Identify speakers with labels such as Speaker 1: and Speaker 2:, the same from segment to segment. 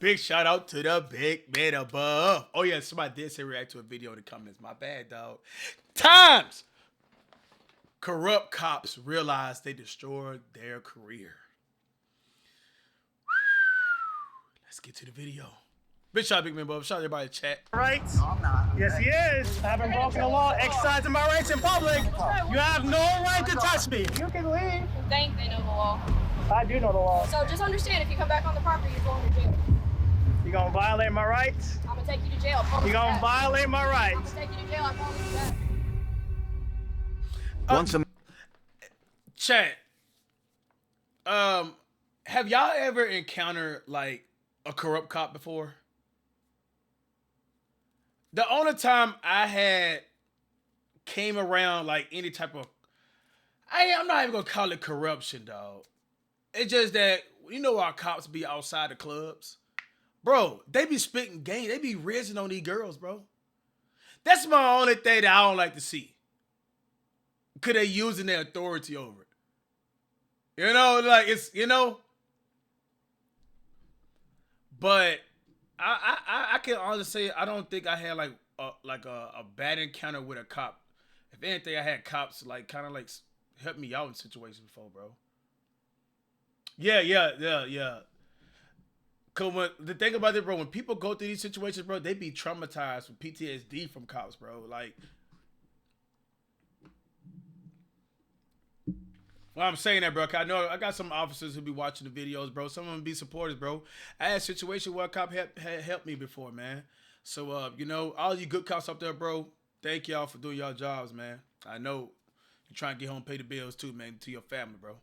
Speaker 1: Big shout out to the big man above. Oh yeah, somebody did say react to a video in the comments. My bad, dog. Times corrupt cops realize they destroyed their career. Let's get to the video. Big shout out, big man above. Shout out everybody in the chat.
Speaker 2: Right? No, I'm not. Yes, he is. I haven't broken the law. Exercising my rights in public. You have no right to touch me. You can leave.
Speaker 3: Think they know the law.
Speaker 2: I do know the law.
Speaker 3: So just understand, if you come back on the property, you're going to jail.
Speaker 2: You gonna violate my rights?
Speaker 3: I'm gonna take you to jail.
Speaker 2: You gonna violate my rights?
Speaker 3: I'm gonna take you to jail. I promise you that.
Speaker 4: Once a
Speaker 1: Chat. Have y'all ever encountered like a corrupt cop before? The only time I had came around like any type of, I'm not even gonna call it corruption, dog. It's just that, you know, our cops be outside the clubs, bro. They be spitting game. They be rizzing on these girls, bro. That's my only thing that I don't like to see. Cause they using their authority over it. You know, like it's, you know. But I can honestly say I don't think I had like a bad encounter with a cop. If anything, I had cops like kind of like help me out in situations before, bro. Yeah. Cause the thing about it, bro, when people go through these situations, bro, they be traumatized with PTSD from cops, bro. Like, well, I'm saying that, bro. I know I got some officers who be watching the videos, bro. Some of them be supporters, bro. I had a situation where a cop had helped me before, man. So, you know, all you good cops up there, bro, thank y'all for doing y'all jobs, man. I know you're trying to get home and pay the bills too, man, to your family, bro.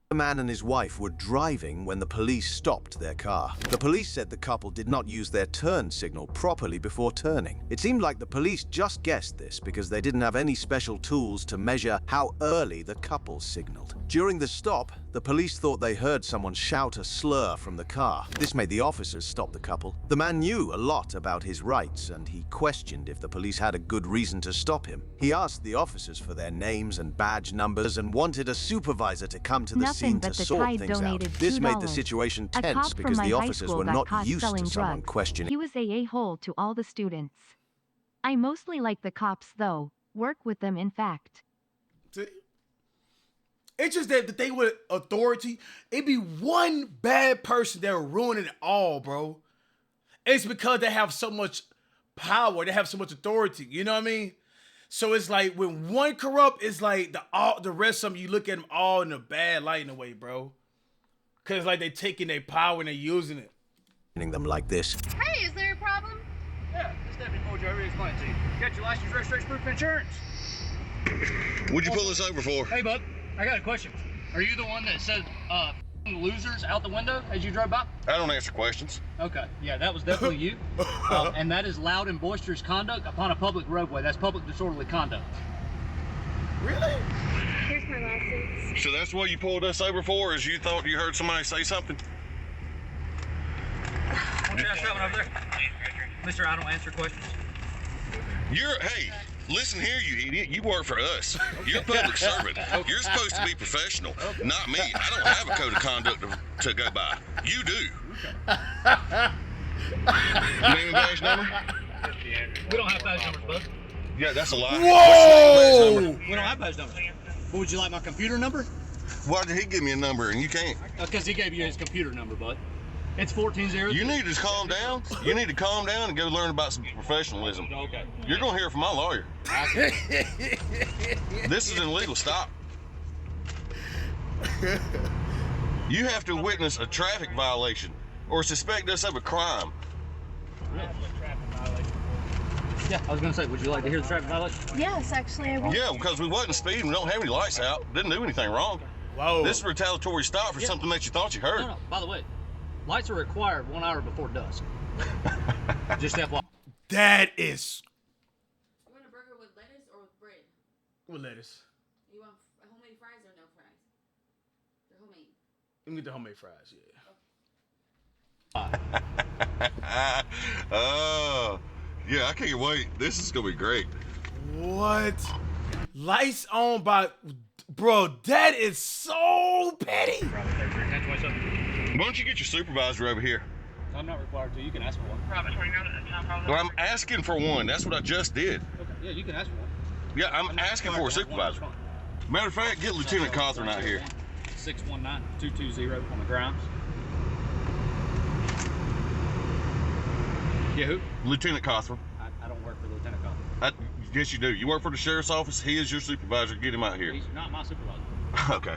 Speaker 4: The man and his wife were driving when the police stopped their car. The police said the couple did not use their turn signal properly before turning. It seemed like the police just guessed this because they didn't have any special tools to measure how early the couple signaled. During the stop, the police thought they heard someone shout a slur from the car. This made the officers stop the couple. The man knew a lot about his rights, and he questioned if the police had a good reason to stop him. He asked the officers for their names and badge numbers and wanted a supervisor to come to the scene to sort things out. This made the situation tense because the officers were not used to someone questioning.
Speaker 5: He was a a-hole to all the students. I mostly like the cops, though. Work with them, in fact.
Speaker 1: See? It's just that the thing with authority, it'd be one bad person that will ruin it all, bro. It's because they have so much power. They have so much authority. You know what I mean? So it's like when one corrupt, it's like the rest of them, you look at them all in a bad light in a way, bro. Because like they taking their power and they using it.
Speaker 4: Them like this.
Speaker 6: Hey, is there a problem?
Speaker 2: Yeah, this deputy told you I already explained to you. You got your license, registration, proof, and insurance.
Speaker 7: What'd you pull this over for?
Speaker 2: Hey, bud, I got a question. Are you the one that said losers out the window as you drove by?
Speaker 7: I don't answer questions.
Speaker 2: Okay, yeah, that was definitely you. And that is loud and boisterous conduct upon a public roadway. That's public disorderly conduct.
Speaker 1: Really?
Speaker 6: Here's my license.
Speaker 7: So that's what you pulled us over for, is you thought you heard somebody say something?
Speaker 2: What's your ass driving over there? Mister, I don't answer questions.
Speaker 7: Hey, listen here, you idiot. You work for us. You're a public servant. You're supposed to be professional, not me. I don't have a code of conduct to go by. You do. Name and badge number?
Speaker 2: We don't have badge numbers, bud.
Speaker 7: Yeah, that's a lie.
Speaker 1: Whoa!
Speaker 2: We don't have badge numbers. But would you like my computer number?
Speaker 7: Why did he give me a number and you can't?
Speaker 2: Because he gave you his computer number, bud. It's 14-0.
Speaker 7: You need to calm down. You need to calm down and go learn about some professionalism.
Speaker 2: Okay.
Speaker 7: You're going to hear from my lawyer. This is illegal. Stop. You have to witness a traffic violation or suspect us of a crime.
Speaker 2: Yeah, I was going to say, would you like to hear the traffic violation?
Speaker 6: Yes, actually, I will.
Speaker 7: Yeah, because we wasn't speeding. We don't have any lights out. Didn't do anything wrong.
Speaker 1: Whoa.
Speaker 7: This is a retaliatory stop for something that you thought you heard.
Speaker 2: No, by the way, lights are required 1 hour before dusk. Just FYI.
Speaker 1: That is...
Speaker 3: You want a burger with lettuce or with bread?
Speaker 1: With lettuce.
Speaker 3: You want homemade fries or no fries? They're homemade.
Speaker 1: Let me get the homemade fries,
Speaker 7: Yeah. Oh, yeah, I can't wait. This is going to be great.
Speaker 1: What? Lights on by... Bro, that is so petty.
Speaker 7: Why don't you get your supervisor over here?
Speaker 8: I'm not required to. You can ask for one.
Speaker 7: Well, I'm asking for one. That's what I just did.
Speaker 8: Okay. Yeah, you can ask for one.
Speaker 7: Yeah, I'm asking for a supervisor. Matter of fact, get Lieutenant Cawthorn out here.
Speaker 8: 619-220 on the grounds. Yeah, who?
Speaker 7: Lieutenant Cawthorn.
Speaker 8: I don't work for Lieutenant Cawthorn.
Speaker 7: Yes, you do. You work for the sheriff's office. He is your supervisor. Get him out here.
Speaker 8: He's not my supervisor.
Speaker 7: Okay.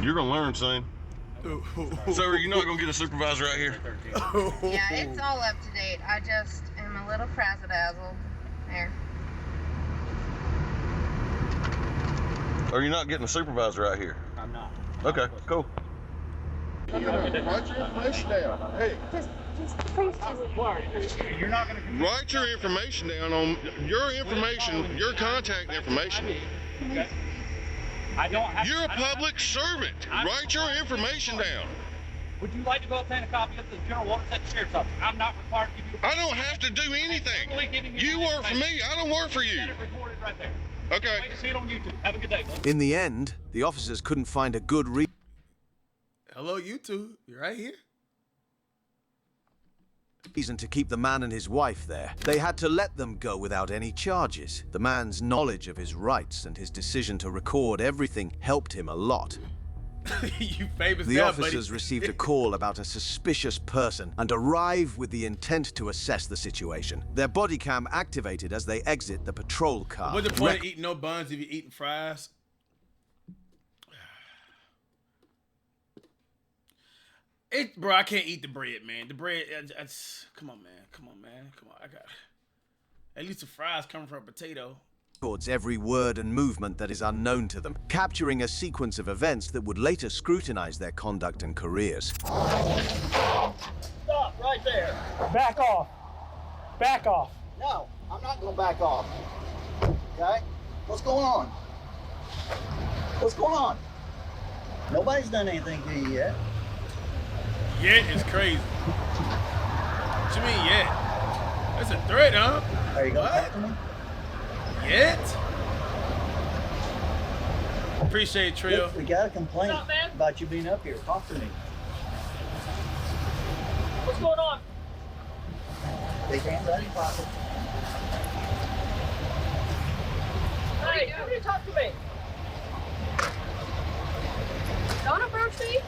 Speaker 7: You're gonna learn soon. So are you not gonna get a supervisor out here?
Speaker 9: Yeah, it's all up to date. I just am a little frazzle-dazzled. There.
Speaker 7: Or you're not getting a supervisor out here?
Speaker 8: I'm not.
Speaker 7: Okay, cool.
Speaker 10: Write your information down. Hey.
Speaker 2: You're not going to...
Speaker 7: Write your information down on your information, your contact information.
Speaker 8: Okay. I don't have...
Speaker 7: You're a public servant. Write your information down.
Speaker 8: Would you like to go obtain a copy of the General Water at the Sheriff's Office? I'm not required to give you...
Speaker 7: I don't have to do anything. You work for me. I don't work for you.
Speaker 8: Recorded right there.
Speaker 7: Okay.
Speaker 8: Wait to see it on YouTube. Have a good day, bud.
Speaker 4: In the end, the officers couldn't find a good
Speaker 1: Hello, YouTube. You're right here.
Speaker 4: reason to keep the man and his wife there. They had to let them go without any charges. The man's knowledge of his rights and his decision to record everything helped him a lot.
Speaker 1: You famous
Speaker 4: The
Speaker 1: now,
Speaker 4: officers
Speaker 1: buddy.
Speaker 4: received a call about a suspicious person and arrive with the intent to assess the situation. Their body cam activated as they exit the patrol car.
Speaker 1: What's the point of eating no buns if you're eating fries? Bro, I can't eat the bread, man. The bread, come on, man. Come on, man. Come on, I got at least the fries coming from a potato.
Speaker 4: Records every word and movement that is unknown to them, capturing a sequence of events that would later scrutinize their conduct and careers.
Speaker 2: Stop right there. Back off. Back off.
Speaker 11: No, I'm not going to back off. Okay? What's going on? What's going on? Nobody's done anything to you yet.
Speaker 1: Yet is crazy. What you mean yet? That's a threat, huh?
Speaker 11: Are you going to talk to me?
Speaker 1: Yet? Appreciate it, Trill.
Speaker 11: Look, we got a complaint about you being up here. Talk to me.
Speaker 2: What's going on?
Speaker 11: Take hands out of your pocket.
Speaker 2: Hey, you need to talk to me.
Speaker 3: Don't approach me.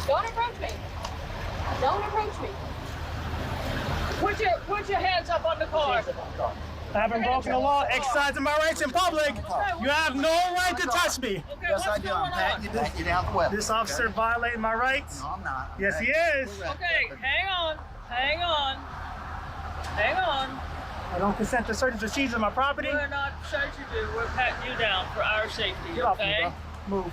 Speaker 3: Don't approach me. Don't approach me.
Speaker 2: Put your hands up on the car. I haven't broken the law. Exercising my rights in public. You have no right to touch me.
Speaker 11: Okay, yes, I do. I'm patting you down the weapon.
Speaker 2: This officer violated my rights.
Speaker 11: No, I'm not.
Speaker 2: Yes, he is.
Speaker 12: Okay, hang on. Hang on. Hang on.
Speaker 2: I don't consent to search and seizure my property.
Speaker 12: We're not searching you. We're patting you down for our safety,
Speaker 2: Get off me,
Speaker 12: okay?
Speaker 2: bro. Move.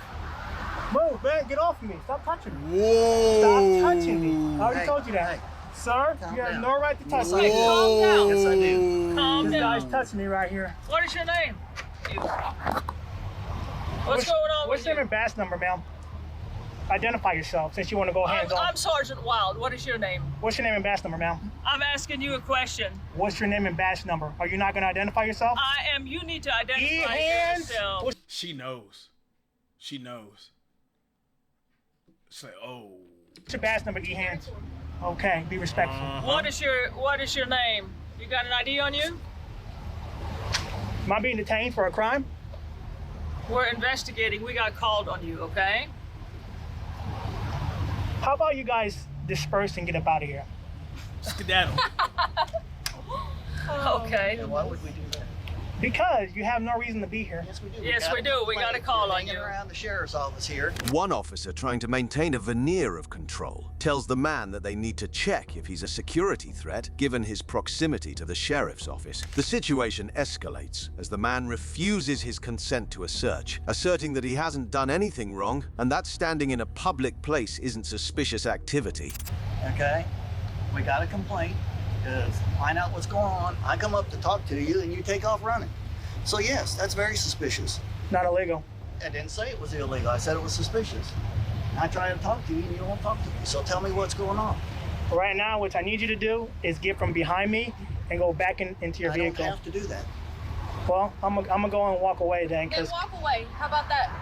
Speaker 2: Move, man. Get off of me. Stop touching me.
Speaker 1: Whoa.
Speaker 2: Stop touching me. I already told you that. Sir, you have no right to touch me.
Speaker 12: Calm down.
Speaker 11: Yes, I do.
Speaker 12: Calm
Speaker 2: This
Speaker 12: down.
Speaker 2: guy's touching me right here.
Speaker 12: What is your name? What's going on
Speaker 2: What's
Speaker 12: with
Speaker 2: your name
Speaker 12: you?
Speaker 2: and badge number, ma'am? Identify yourself since you want to go hands on.
Speaker 12: I'm Sergeant Wild. What is your name?
Speaker 2: What's your name and badge number, ma'am?
Speaker 12: I'm asking you a question.
Speaker 2: What's your name and badge number? Are you not going to identify yourself?
Speaker 12: I am. You need to identify
Speaker 2: hands.
Speaker 12: yourself.
Speaker 1: She knows. She knows. It's like, oh.
Speaker 2: What's your badge number, E-hands? Okay, be respectful.
Speaker 12: What is your name? You got an ID on you?
Speaker 2: Am I being detained for a crime?
Speaker 12: We're investigating. We got called on you, okay?
Speaker 2: How about you guys disperse and get up out of here?
Speaker 1: Skedaddle.
Speaker 12: Okay.
Speaker 11: Why would we do that?
Speaker 2: Because you have no reason to be here.
Speaker 11: Yes, we do.
Speaker 12: Yes, we do. We got a call on you.
Speaker 11: Around the sheriff's office here.
Speaker 4: One officer, trying to maintain a veneer of control, tells the man that they need to check if he's a security threat given his proximity to the sheriff's office. The situation escalates as the man refuses his consent to a search, asserting that he hasn't done anything wrong and that standing in a public place isn't suspicious activity.
Speaker 11: Okay? We got a complaint. Find out what's going on. I come up to talk to you and you take off running. So yes, that's very suspicious.
Speaker 2: Not illegal.
Speaker 11: I didn't say it was illegal. I said it was suspicious. I try to talk to you and you don't talk to me. So tell me what's going on.
Speaker 2: Right now, what I need you to do is get from behind me and go back into your vehicle.
Speaker 11: I don't have to do that.
Speaker 2: Well, I'm gonna go and walk away then,
Speaker 3: Then
Speaker 2: because
Speaker 3: walk away. How about that?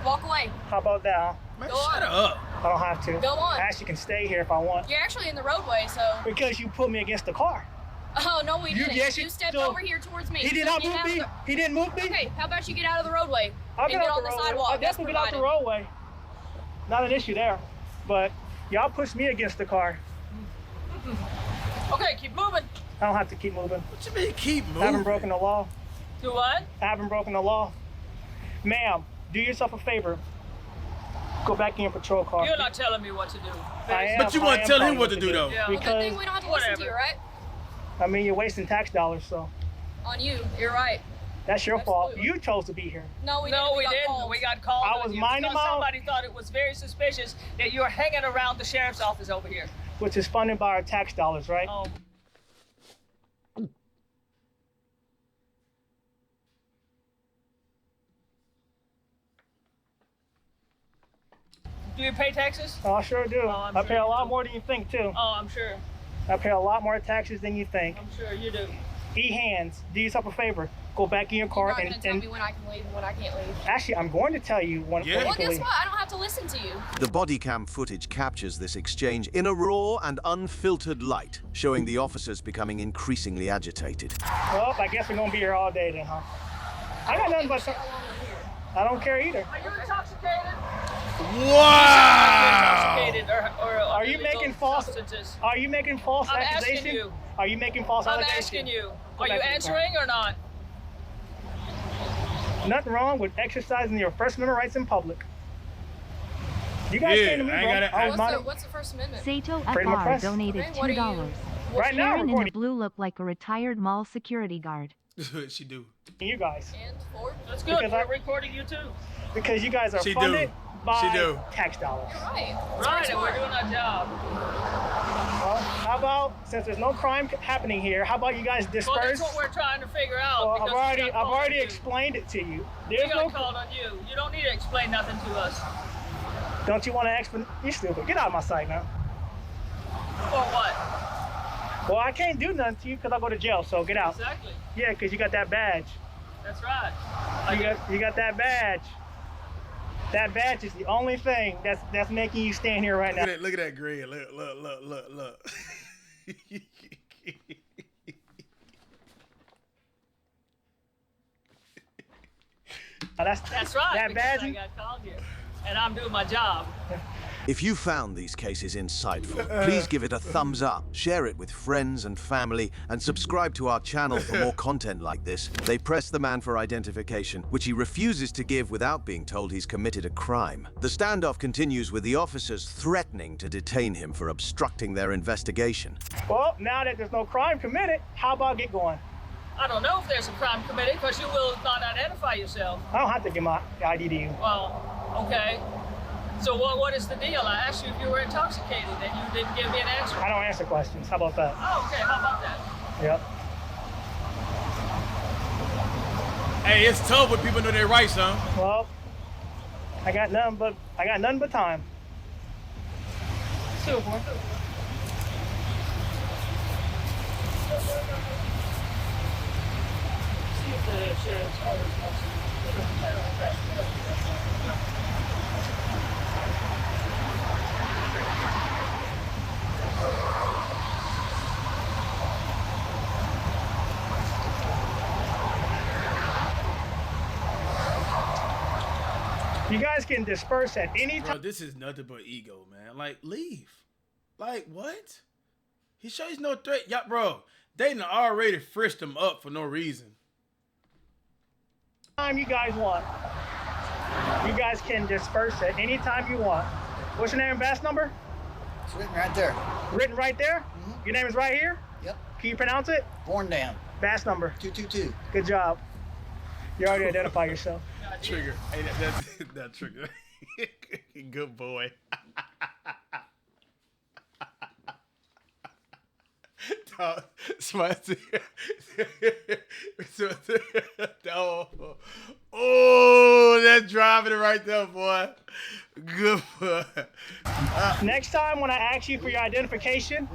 Speaker 3: Walk away.
Speaker 2: How about that, huh?
Speaker 1: Man,
Speaker 3: Go
Speaker 1: shut
Speaker 3: on.
Speaker 1: up.
Speaker 2: I don't have to.
Speaker 3: Go on.
Speaker 2: I actually can stay here if I want.
Speaker 3: You're actually in the roadway, so.
Speaker 2: Because you put me against the car.
Speaker 3: Oh, no, we didn't.
Speaker 2: yes,
Speaker 3: You stepped
Speaker 2: so
Speaker 3: over here towards me.
Speaker 2: He did not move me. He didn't move me.
Speaker 3: Okay, how about you get out of the roadway
Speaker 2: I'll
Speaker 3: and get on the
Speaker 2: roadway.
Speaker 3: sidewalk?
Speaker 2: I'll definitely get out the roadway. Not an issue there. But y'all pushed me against the car.
Speaker 12: Okay, keep moving.
Speaker 2: I don't have to keep moving.
Speaker 1: What you mean keep moving?
Speaker 2: I haven't broken the law.
Speaker 12: Do what?
Speaker 2: I haven't broken the law. Ma'am, do yourself a favor. Go back in your patrol car.
Speaker 12: You're not telling me what to do.
Speaker 2: I am.
Speaker 1: But you want to tell him what to do, though.
Speaker 12: Yeah.
Speaker 3: Well, good thing
Speaker 2: Because,
Speaker 3: we don't have to listen to you, right?
Speaker 2: I mean, you're wasting tax dollars, so
Speaker 3: On you. You're right.
Speaker 2: that's your fault.
Speaker 3: Absolutely.
Speaker 2: You chose to be here.
Speaker 3: No, we
Speaker 12: No,
Speaker 3: didn't.
Speaker 12: we
Speaker 3: got
Speaker 12: didn't.
Speaker 3: called.
Speaker 12: We got called.
Speaker 2: I
Speaker 12: on
Speaker 2: was
Speaker 12: you
Speaker 2: minding
Speaker 12: because
Speaker 2: my own-
Speaker 12: somebody thought it was very suspicious that you were hanging around the sheriff's office over here.
Speaker 2: Which is funded by our tax dollars, right?
Speaker 12: Oh. Do you pay taxes?
Speaker 2: Oh, I sure do.
Speaker 12: I'm
Speaker 2: I
Speaker 12: sure
Speaker 2: pay a
Speaker 12: you
Speaker 2: lot
Speaker 12: do.
Speaker 2: more than you think, too.
Speaker 12: Oh, I'm sure.
Speaker 2: I pay a lot more taxes than you think.
Speaker 12: I'm sure you do.
Speaker 2: E-hands, do yourself a favor. Go back in your
Speaker 3: You're
Speaker 2: car
Speaker 3: not going to tell me when I can leave and when I can't leave.
Speaker 2: Actually, I'm going to tell you when
Speaker 1: Yeah.
Speaker 2: when
Speaker 3: Well,
Speaker 2: you can
Speaker 3: guess
Speaker 2: leave.
Speaker 3: what? I don't have to listen to you.
Speaker 4: The body cam footage captures this exchange in a raw and unfiltered light, showing the officers becoming increasingly agitated.
Speaker 2: Well, I guess we're going to be here all day then, huh? I got nothing but... I don't care either.
Speaker 12: Are you intoxicated?
Speaker 1: Wow.
Speaker 12: Intoxicated or
Speaker 2: Are you
Speaker 12: illegal
Speaker 2: making false...
Speaker 12: substances?
Speaker 2: Are you making false
Speaker 12: I'm
Speaker 2: accusations?
Speaker 12: asking you.
Speaker 2: Are you making false
Speaker 12: I'm
Speaker 2: allegations?
Speaker 12: asking you.
Speaker 2: Go
Speaker 12: Are you
Speaker 2: back to the car.
Speaker 12: answering or not?
Speaker 2: Nothing wrong with exercising your First Amendment rights in public. You guys
Speaker 1: Yeah,
Speaker 2: came to me,
Speaker 1: I ain't
Speaker 2: bro.
Speaker 1: gotta-
Speaker 2: I was minding...
Speaker 3: What's the First Amendment?
Speaker 5: Sato
Speaker 2: Freedom of
Speaker 5: FR
Speaker 2: press.
Speaker 5: donated
Speaker 3: Okay, what are you-
Speaker 5: $2.
Speaker 2: Right now,
Speaker 5: Sharon in the
Speaker 2: recording
Speaker 5: blue looked like a retired mall security guard.
Speaker 1: She do.
Speaker 2: you guys.
Speaker 3: And four?
Speaker 12: That's good.
Speaker 2: Because
Speaker 12: We're recording you too.
Speaker 2: Because you guys are
Speaker 1: She do.
Speaker 2: funded by
Speaker 1: She do.
Speaker 2: tax dollars.
Speaker 3: You're right.
Speaker 12: Right, and we're doing our job.
Speaker 2: Well, how about, since there's no crime happening here, how about you guys
Speaker 12: Well,
Speaker 2: disperse?
Speaker 12: that's what we're trying to figure out.
Speaker 2: Well,
Speaker 12: because
Speaker 2: I've
Speaker 12: we got called on
Speaker 2: already
Speaker 12: you.
Speaker 2: explained it to you.
Speaker 12: We
Speaker 2: There's
Speaker 12: got
Speaker 2: no...
Speaker 12: called on you. You don't need to explain nothing to us.
Speaker 2: Don't you want to explain? You're stupid. Get out of my sight now.
Speaker 12: For what?
Speaker 2: Well, I can't do nothing to you because I go to jail, so get out.
Speaker 12: Exactly.
Speaker 2: Yeah, because you got that badge.
Speaker 12: That's right.
Speaker 2: You got that badge. That badge is the only thing that's making you stand here right now.
Speaker 1: Look at that grin. Look.
Speaker 2: That's
Speaker 12: right.
Speaker 2: That
Speaker 12: because
Speaker 2: badge.
Speaker 12: I got called here, and I'm doing my job.
Speaker 4: If you found these cases insightful, please give it a thumbs up, share it with friends and family, and subscribe to our channel for more content like this. They press the man for identification, which he refuses to give without being told he's committed a crime. The standoff continues with the officers threatening to detain him for obstructing their investigation.
Speaker 2: Well, now that there's no crime committed, how about get going?
Speaker 12: I don't know if there's a crime committed because you will not identify yourself.
Speaker 2: I don't have to give my ID to you.
Speaker 12: Well, okay. So what is the deal? I asked you if you were intoxicated and you didn't give me an answer.
Speaker 2: I don't answer questions. How about that?
Speaker 12: Oh, okay. How about that?
Speaker 2: Yep.
Speaker 1: Hey, it's tough when people know their rights, huh?
Speaker 2: Well, I got nothing but time.
Speaker 12: Super. See if the sheriff's office wants to.
Speaker 2: You guys can disperse at any
Speaker 1: Bro,
Speaker 2: time.
Speaker 1: this is nothing but ego, man. Like, leave. Like, what? He shows no threat. Yeah, bro, they done already frisked him up for no reason.
Speaker 2: Time you guys want. You guys can disperse at any time you want. What's your name and badge number?
Speaker 11: It's written right there.
Speaker 2: Written right there?
Speaker 11: Mm-hmm.
Speaker 2: Your name is right here?
Speaker 11: Yep.
Speaker 2: Can you pronounce it?
Speaker 11: Born down.
Speaker 2: Badge number.
Speaker 11: 222.
Speaker 2: Good job. You already identified yourself.
Speaker 1: Trigger. Hey, that trigger. Good boy. Oh, that's driving it right there, boy. Good boy.
Speaker 2: Next time when I ask you for your identification,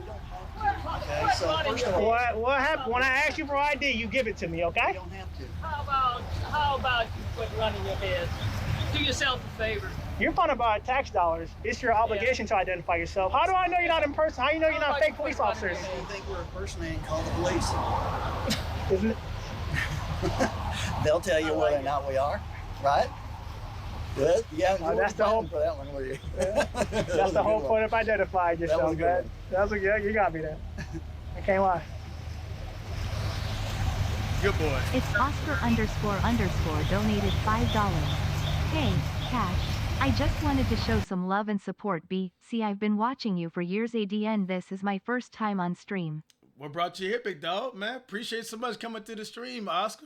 Speaker 11: Okay, so first of all,
Speaker 2: what happened? When I ask you for ID, you give it to me, okay?
Speaker 11: you don't have to.
Speaker 12: How about you quit running your head? Do yourself a favor.
Speaker 2: You're funded by our tax dollars. It's your obligation to identify yourself. How do I know you're not in person? How do you know you're not fake police officers?
Speaker 11: If you think we're impersonating, call the police.
Speaker 2: Isn't it?
Speaker 11: They'll tell you whether or not we are, right? Good. Yeah,
Speaker 2: that's the whole
Speaker 11: for that one, were you?
Speaker 2: That's the whole point of identifying yourself, man. That was a good. You got me there. I can't lie.
Speaker 1: Good boy.
Speaker 5: It's Oscar__ donated $5. Hey, Cash. I just wanted to show some love and support. See, I've been watching you for years. ADN. This is my first time on stream.
Speaker 1: What brought you here, big dog, man? Appreciate so much coming to the stream, Oscar.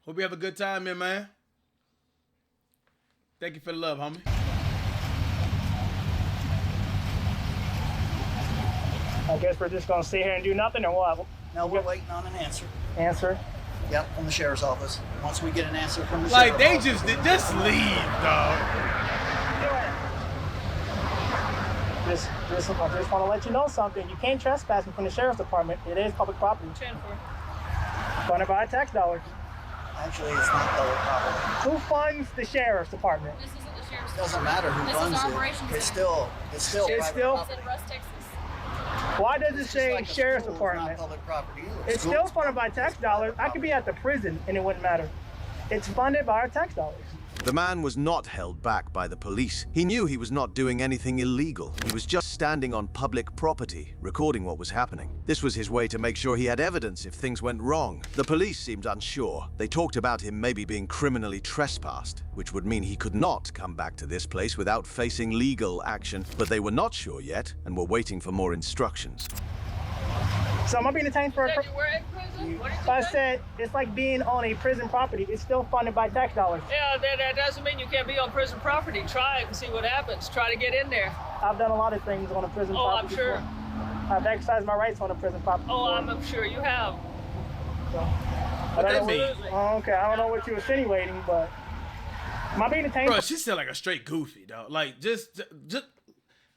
Speaker 1: Hope you have a good time here, man. Thank you for the love, homie.
Speaker 2: I guess we're just gonna sit here and do nothing, or what?
Speaker 11: No, we're waiting on an answer.
Speaker 2: Answer?
Speaker 11: Yep, from the sheriff's office. Once we get an answer from the
Speaker 1: like
Speaker 11: sheriff's
Speaker 1: they
Speaker 11: office.
Speaker 1: just leave, dog.
Speaker 2: I just want to let you know something. You can't trespass from the sheriff's department. It is public property. Funded by tax dollars.
Speaker 11: Actually, it's not public property.
Speaker 2: Who funds the sheriff's department?
Speaker 3: This isn't the sheriff's.
Speaker 11: It doesn't matter who
Speaker 3: This
Speaker 11: funds
Speaker 3: is
Speaker 11: it.
Speaker 3: operations.
Speaker 11: It's still
Speaker 2: It's
Speaker 11: private
Speaker 2: still-
Speaker 11: property.
Speaker 3: It's in Russ, Texas.
Speaker 2: Why does it
Speaker 11: It's just
Speaker 2: say
Speaker 11: like a
Speaker 2: sheriff's
Speaker 11: school, it's
Speaker 2: department?
Speaker 11: not public property either.
Speaker 2: It's
Speaker 11: School-
Speaker 2: still funded by tax dollars. I could be at the prison and it wouldn't matter. It's funded by our tax dollars.
Speaker 4: The man was not held back by the police. He knew he was not doing anything illegal. He was just standing on public property, recording what was happening. This was his way to make sure he had evidence if things went wrong. The police seemed unsure. They talked about him maybe being criminally trespassed, which would mean he could not come back to this place without facing legal action, but they were not sure yet and were waiting for more instructions.
Speaker 2: So am I being detained for?
Speaker 12: Said you were in prison? What did you
Speaker 2: I
Speaker 12: say?
Speaker 2: said it's like being on a prison property. It's still funded by tax dollars.
Speaker 12: Yeah, that doesn't mean you can't be on prison property. Try it and see what happens. Try to get in there.
Speaker 2: I've done a lot of things on a prison
Speaker 12: Oh,
Speaker 2: property.
Speaker 12: I'm sure.
Speaker 2: Before. I've exercised my rights on a prison property.
Speaker 12: Oh,
Speaker 2: before.
Speaker 12: I'm sure you have.
Speaker 2: So,
Speaker 1: What that mean?
Speaker 2: Oh, okay, I don't know what you're insinuating, but am I being detained?
Speaker 1: Bro, she sound like a straight goofy, dog. Like, just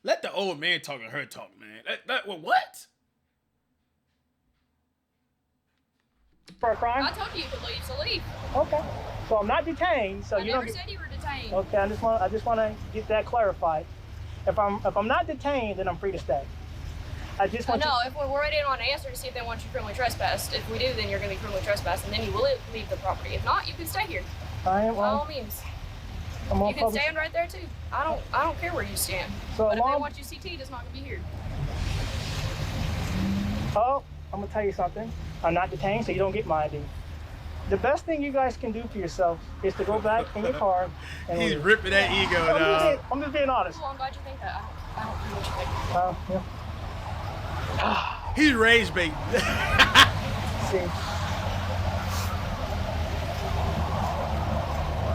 Speaker 1: let the old man talk and her talk, man. What?
Speaker 2: For a crime?
Speaker 3: I told you you could leave, so leave.
Speaker 2: Okay. So I'm not detained. So
Speaker 3: I
Speaker 2: you
Speaker 3: never
Speaker 2: don't.
Speaker 3: said you were detained.
Speaker 2: Okay, I just want to get that clarified. If I'm not detained, then I'm free to stay. I just want
Speaker 3: No, if we're waiting on an answer to see if they want you criminally trespassed. If we do, then you're going to be criminally trespassed, and then you will leave the property. If not, you can stay here.
Speaker 2: I am.
Speaker 3: By all means.
Speaker 2: I'm on
Speaker 3: You can
Speaker 2: public.
Speaker 3: stand right there too. I don't care where you stand.
Speaker 2: So
Speaker 3: But if they
Speaker 2: long-
Speaker 3: want you CT, it's not going to be here.
Speaker 2: Oh, I'm gonna tell you something. I'm not detained, so you don't get my ID. The best thing you guys can do for yourself is to go back in your car and
Speaker 1: He's
Speaker 2: leave.
Speaker 1: ripping that ego, dog.
Speaker 2: I'm just being honest.
Speaker 3: Well, I'm glad you think that. I don't know what you think.
Speaker 2: Yeah.
Speaker 1: He's rage bait.
Speaker 2: See,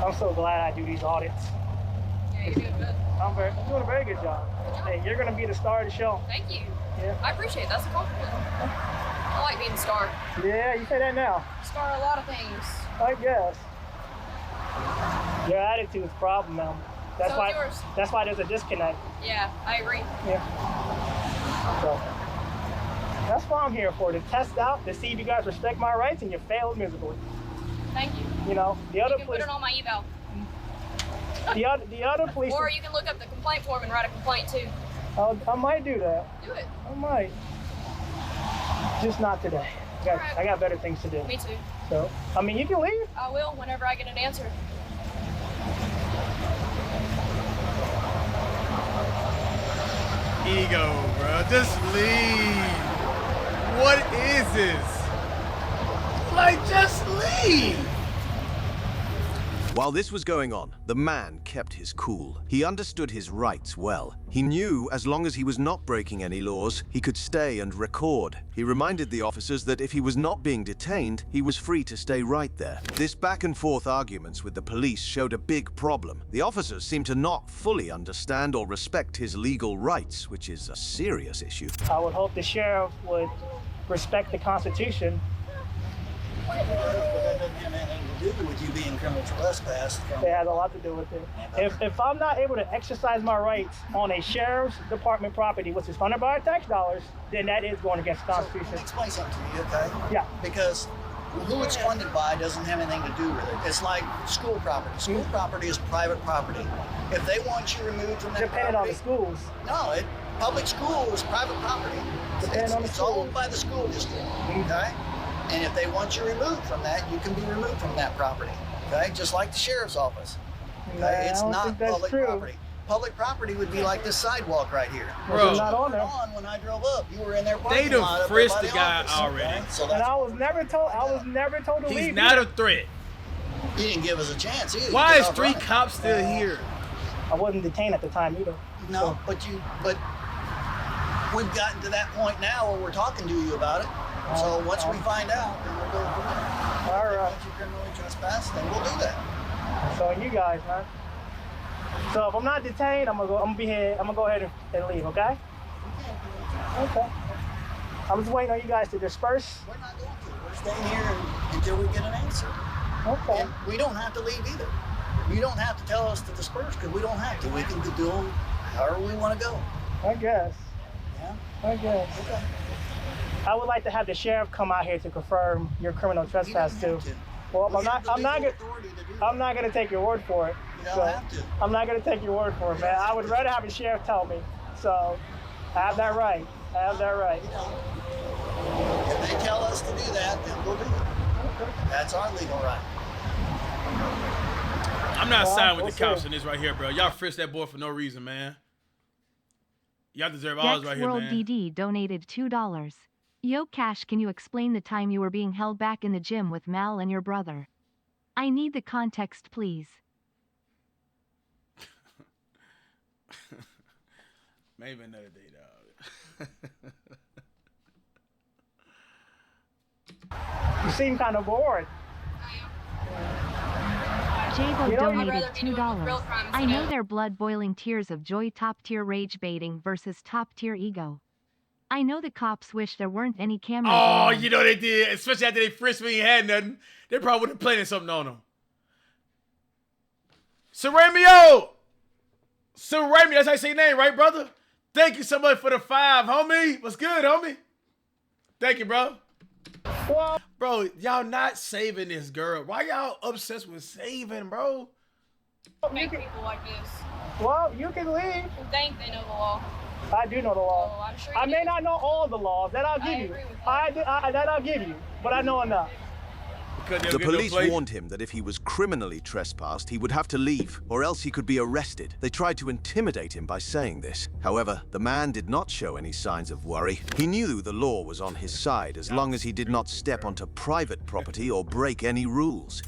Speaker 2: I'm so glad I do these audits.
Speaker 3: Yeah, you're doing good.
Speaker 2: I'm doing a very good job. Hey, you're gonna be the star of the show.
Speaker 3: Thank you.
Speaker 2: Yeah.
Speaker 3: I appreciate it. That's a compliment. I like being the star.
Speaker 2: Yeah, you say that now.
Speaker 3: Star a lot of things.
Speaker 2: I guess. Your attitude's a problem, man. That's
Speaker 3: So
Speaker 2: why.
Speaker 3: is yours.
Speaker 2: That's why there's a disconnect.
Speaker 3: Yeah, I agree.
Speaker 2: Yeah. So that's what I'm here for, to test out, to see if you guys respect my rights, and you failed miserably.
Speaker 3: Thank you.
Speaker 2: You know, the
Speaker 3: You
Speaker 2: other
Speaker 3: can
Speaker 2: police,
Speaker 3: put it on my eval.
Speaker 2: the other police.
Speaker 3: Or you can look up the complaint form and write a complaint too.
Speaker 2: I might do that.
Speaker 3: Do it.
Speaker 2: I might. Just not today. I got better things to do.
Speaker 3: Me too.
Speaker 2: So, I mean, you can leave.
Speaker 3: I will whenever I get an answer.
Speaker 1: Ego, bro. Just leave. What is this? Like, just leave.
Speaker 4: While this was going on, the man kept his cool. He understood his rights well. He knew as long as he was not breaking any laws, he could stay and record. He reminded the officers that if he was not being detained, he was free to stay right there. This back and forth arguments with the police showed a big problem. The officers seemed to not fully understand or respect his legal rights, which is a serious issue.
Speaker 2: I would hope the sheriff would respect the Constitution.
Speaker 11: But that doesn't have anything to do with you being criminal trespass.
Speaker 2: It has a lot to do with it. If I'm not able to exercise my rights on a sheriff's department property, which is funded by our tax dollars, then that is going against the Constitution.
Speaker 11: Let me explain something to you, okay?
Speaker 2: Yeah.
Speaker 11: Because who it's funded by doesn't have anything to do with it. It's like school property. School property is private property. If they want you removed from that
Speaker 2: Depending on the schools.
Speaker 11: No, public school is private property. It's owned by the school district, okay? And if they want you removed from that, you can be removed from that property, okay? Just like the sheriff's office. Okay? It's not public property. Public property would be like this sidewalk right here.
Speaker 2: Bro, not on there.
Speaker 11: When I drove up, you were in there.
Speaker 1: They done frisked the guy already.
Speaker 11: Okay? So
Speaker 2: and I was never told. to leave.
Speaker 1: He's not a threat.
Speaker 11: He didn't give us a chance either.
Speaker 1: Why is 3 cops still here?
Speaker 2: I wasn't detained at the time either.
Speaker 11: No, but we've gotten to that point now where we're talking to you about it. So once we find out, then we'll go from there.
Speaker 2: All right.
Speaker 11: Once you criminally trespass, then we'll do that.
Speaker 2: So you guys, man. So if I'm not detained, I'm gonna go ahead and leave, okay? Okay. I'm just waiting on you guys to disperse.
Speaker 11: We're not going to. We're staying here until we get an answer.
Speaker 2: Okay.
Speaker 11: And we don't have to leave either. You don't have to tell us to disperse because we don't have to. We can do them however we want to go.
Speaker 2: I guess.
Speaker 11: Yeah?
Speaker 2: I guess.
Speaker 11: Okay.
Speaker 2: I would like to have the sheriff come out here to confirm your criminal trespass too. Well, I'm not gonna take your word for it.
Speaker 11: You don't have to.
Speaker 2: I'm not gonna take your word for it, man. I would rather have a sheriff tell me. So I have that right. I have that right.
Speaker 11: If they tell us to do that, then we'll do it. Okay. That's our legal right.
Speaker 1: I'm not siding with the cops in this right here, bro. Y'all frisked that boy for no reason, man. Y'all deserve ours right here,
Speaker 5: World
Speaker 1: man.
Speaker 5: DD donated $2. Yo, Cash, can you explain the time you were being held back in the gym with Mal and your brother? I need the context, please.
Speaker 1: Maybe another day, dog.
Speaker 2: You seem kind of bored.
Speaker 5: Jago donated $2. I know they're blood-boiling tears of joy, top-tier rage baiting versus top-tier ego. I know the cops wish there weren't any cameras.
Speaker 1: Oh, you know they did. Especially after they frisked me and had nothing. They probably would have planted something on them. Ceramio! Cerami, that's how you say your name, right, brother? Thank you so much for the 5, homie. What's good, homie? Thank you, bro.
Speaker 2: Well,
Speaker 1: bro, y'all not saving this girl. Why y'all obsessed with saving, bro?
Speaker 3: Make people like this.
Speaker 2: Well, you can leave.
Speaker 3: Think they know the law.
Speaker 2: I do know the law.
Speaker 3: Oh, I'm sure
Speaker 2: I may not know all the laws. That I'll give you. That I'll give you. But I know enough.
Speaker 4: The police warned him that if he was criminally trespassed, he would have to leave, or else he could be arrested. They tried to intimidate him by saying this. However, the man did not show any signs of worry. He knew the law was on his side as long as he did not step onto private property or break any rules.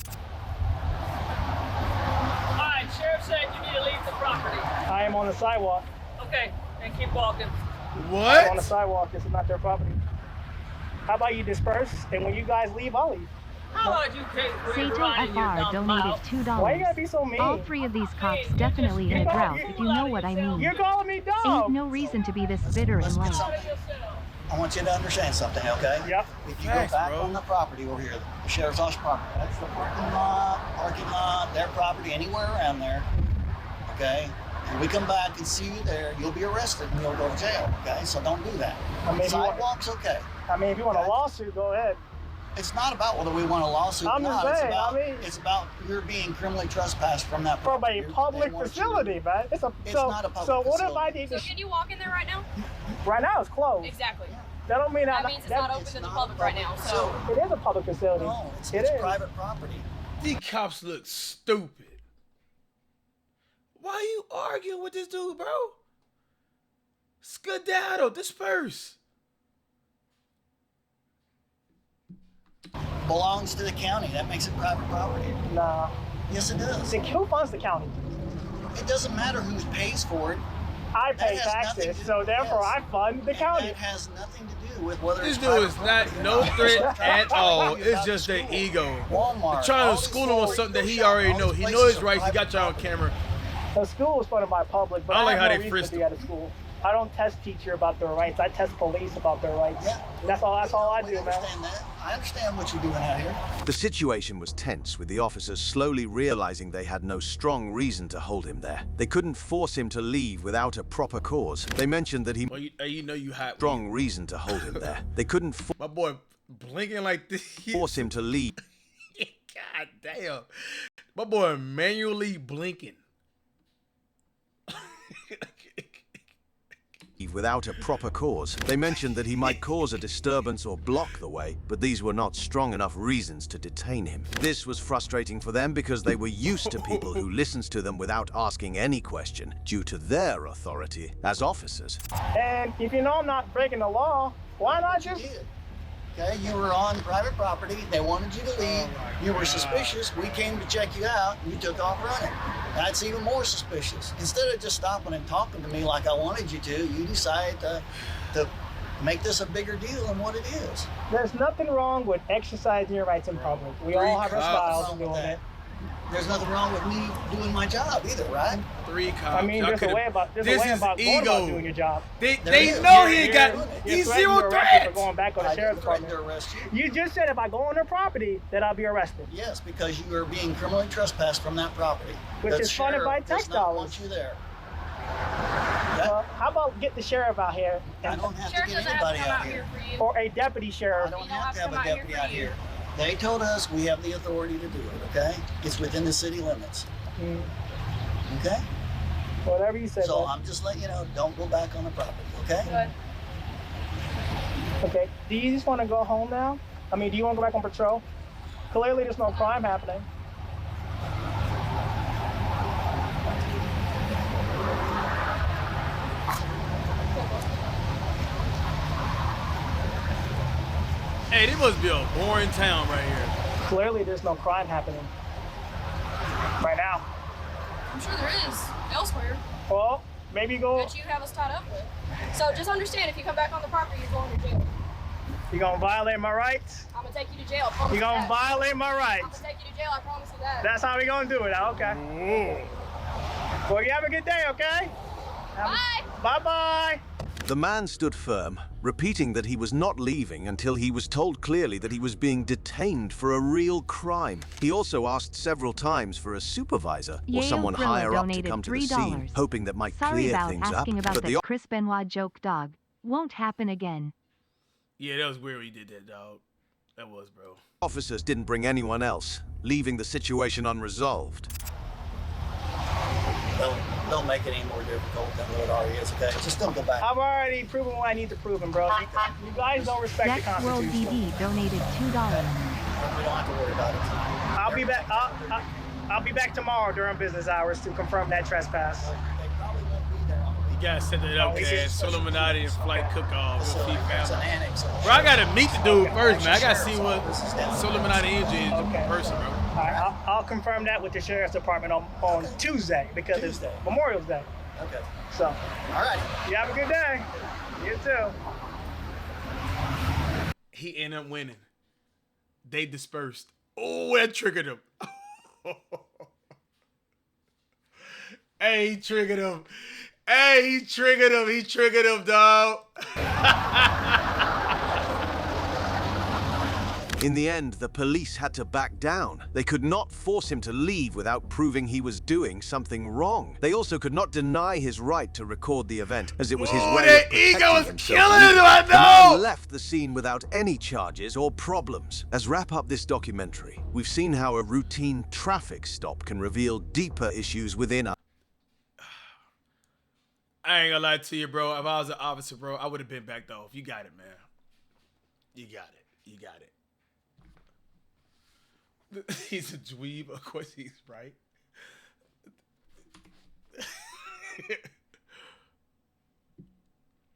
Speaker 12: Alright, Sheriff said you need to leave the property.
Speaker 2: I am on the sidewalk.
Speaker 12: Okay, and keep walking.
Speaker 1: What?
Speaker 2: I'm on the sidewalk. This is not their property. How about you disperse, and when you guys leave, I'll leave.
Speaker 12: How about you take
Speaker 5: Sato FR donated $2.
Speaker 2: Why you gotta be so mean?
Speaker 5: All 3 of these cops definitely in a drought, if you know what I mean.
Speaker 2: You're calling me dumb.
Speaker 5: Ain't no reason to be this bitter in life.
Speaker 11: I want you to understand something, okay?
Speaker 2: Yep.
Speaker 11: If you go back on the property over here, the sheriff's office property, that's the parking lot, their property, anywhere around there, okay? And we come back and see you there, you'll be arrested and you'll go to jail, okay? So don't do that.
Speaker 2: I mean,
Speaker 11: sidewalk's okay.
Speaker 2: I mean, if you want a lawsuit, go ahead.
Speaker 11: It's not about whether we want a lawsuit or not.
Speaker 2: I'm just saying,
Speaker 11: it's about you're being criminally trespassed from that property.
Speaker 2: From a public facility, man. It's not a public facility. What if I need to...
Speaker 3: So can you walk in there right now?
Speaker 2: Right now, it's closed.
Speaker 3: Exactly.
Speaker 2: That don't mean
Speaker 3: that means it's not open to the public right now. So
Speaker 2: it is a public facility.
Speaker 11: No, it's private property.
Speaker 1: These cops look stupid. Why are you arguing with this dude, bro? Skedaddle, disperse.
Speaker 11: Belongs to the county. That makes it private property.
Speaker 2: Nah.
Speaker 11: Yes, it does.
Speaker 2: Who funds the county?
Speaker 11: It doesn't matter who pays for it.
Speaker 2: I pay taxes, so therefore I fund the county.
Speaker 11: It has nothing to do with whether
Speaker 1: this dude is not no threat at all. It's just their ego.
Speaker 11: Walmart.
Speaker 1: They're trying to school him on something that he already knows. He knows his rights. He got y'all on camera.
Speaker 2: The school is funded by public, but
Speaker 1: I like
Speaker 2: have
Speaker 1: how
Speaker 2: no
Speaker 1: they
Speaker 2: reason
Speaker 1: frisked
Speaker 2: to be at a school. I don't test teacher about their rights. I test police about their rights. Yeah. That's all I do, man.
Speaker 11: That. I understand what you're doing out here.
Speaker 4: The situation was tense, with the officers slowly realizing they had no strong reason to hold him there. They couldn't force him to leave without a proper cause. They mentioned that he
Speaker 1: well, you know you had
Speaker 4: strong reason to hold him there. They couldn't
Speaker 1: my boy Blinking like this.
Speaker 4: Force him to leave.
Speaker 1: God damn. My boy manually blinking.
Speaker 4: Without a proper cause. They mentioned that he might cause a disturbance or block the way, but these were not strong enough reasons to detain him. This was frustrating for them because they were used to people who listens to them without asking any question due to their authority as officers.
Speaker 2: And if you know I'm not breaking the law, why not just...
Speaker 11: Okay, you were on private property. They wanted you to leave. You were suspicious. We came to check you out. You took off running. That's even more suspicious. Instead of just stopping and talking to me like I wanted you to, you decided to make this a bigger deal than what it is.
Speaker 2: There's nothing wrong with exercising your rights in public. We all have our styles of doing it.
Speaker 11: There's nothing wrong with me doing my job either, right?
Speaker 1: 3 cops.
Speaker 2: I mean, there's a way about going about doing your job.
Speaker 1: They know he ain't got. He's zero threat
Speaker 2: for going back on the sheriff's department.
Speaker 11: To arrest you.
Speaker 2: You just said if I go on their property, that I'll be arrested.
Speaker 11: Yes, because you are being criminally trespassed from that property.
Speaker 2: Which is funded by tax dollars.
Speaker 11: Want you there.
Speaker 2: How about get the sheriff out here?
Speaker 11: I don't have to get anybody out here.
Speaker 2: Or a deputy sheriff.
Speaker 11: I don't have to have a deputy out here. They told us we have the authority to do it, okay? It's within the city limits. Okay?
Speaker 2: Whatever you say.
Speaker 11: So I'm just letting you know, don't go back on the property, okay?
Speaker 2: Okay. Do you just want to go home now? I mean, do you want to go back on patrol? Clearly there's no crime happening.
Speaker 1: Hey, this must be a boring town right here.
Speaker 2: Clearly there's no crime happening right now.
Speaker 3: I'm sure there is elsewhere.
Speaker 2: Well, maybe go.
Speaker 3: That you have us tied up with. So just understand, if you come back on the property, you're going to jail.
Speaker 2: You gonna violate my rights?
Speaker 3: I'm gonna take you to jail. I promise
Speaker 2: you gonna violate my rights?
Speaker 3: I'm gonna take you to jail. I promise you that.
Speaker 2: That's how we gonna do it. Okay. Ooh. Well, you have a good day, okay?
Speaker 3: Bye.
Speaker 2: Bye-bye.
Speaker 4: The man stood firm, repeating that he was not leaving until he was told clearly that he was being detained for a real crime. He also asked several times for a supervisor or someone higher up to come to the scene, hoping that might clear things up.
Speaker 5: About that Chris Benoit joke, dog. Won't happen again.
Speaker 1: Yeah, that was weird when he did that, dog. That was, bro.
Speaker 4: Officers didn't bring anyone else, leaving the situation unresolved.
Speaker 11: Don't make it any more difficult than what it already is, okay? Just don't go back.
Speaker 2: I've already proven what I need to prove, bro. You guys don't respect the Constitution.
Speaker 5: Next World DD donated $2.
Speaker 11: We don't have to worry about it tonight.
Speaker 2: I'll be back. I'll be back tomorrow during business hours to confirm that trespass.
Speaker 11: They probably won't be there.
Speaker 1: You guys set it up, man. Illuminati and flight cook-off.
Speaker 11: It's an annex.
Speaker 1: Bro, I gotta meet the dude first, man. I gotta see what Illuminati energy is in person, bro.
Speaker 2: All right, I'll confirm that with the sheriff's department on Tuesday because it's Memorial Day.
Speaker 11: Okay.
Speaker 2: So.
Speaker 11: All right.
Speaker 2: You have a good day. You too.
Speaker 1: He ended up winning. They dispersed. Oh, that triggered him. Hey, he triggered him. Hey, he triggered him. He triggered him, dog.
Speaker 4: In the end, the police had to back down. They could not force him to leave without proving he was doing something wrong. They also could not deny his right to record the event, as it was his way of protecting
Speaker 1: ego was
Speaker 4: himself.
Speaker 1: killing him, I know!
Speaker 4: The man left the scene without any charges or problems. As wrap up this documentary, we've seen how a routine traffic stop can reveal deeper issues within us.
Speaker 1: I ain't gonna lie to you, bro. If I was an officer, bro, I would have been back off. You got it, man. You got it. You got it. He's a dweeb. Of course he's right.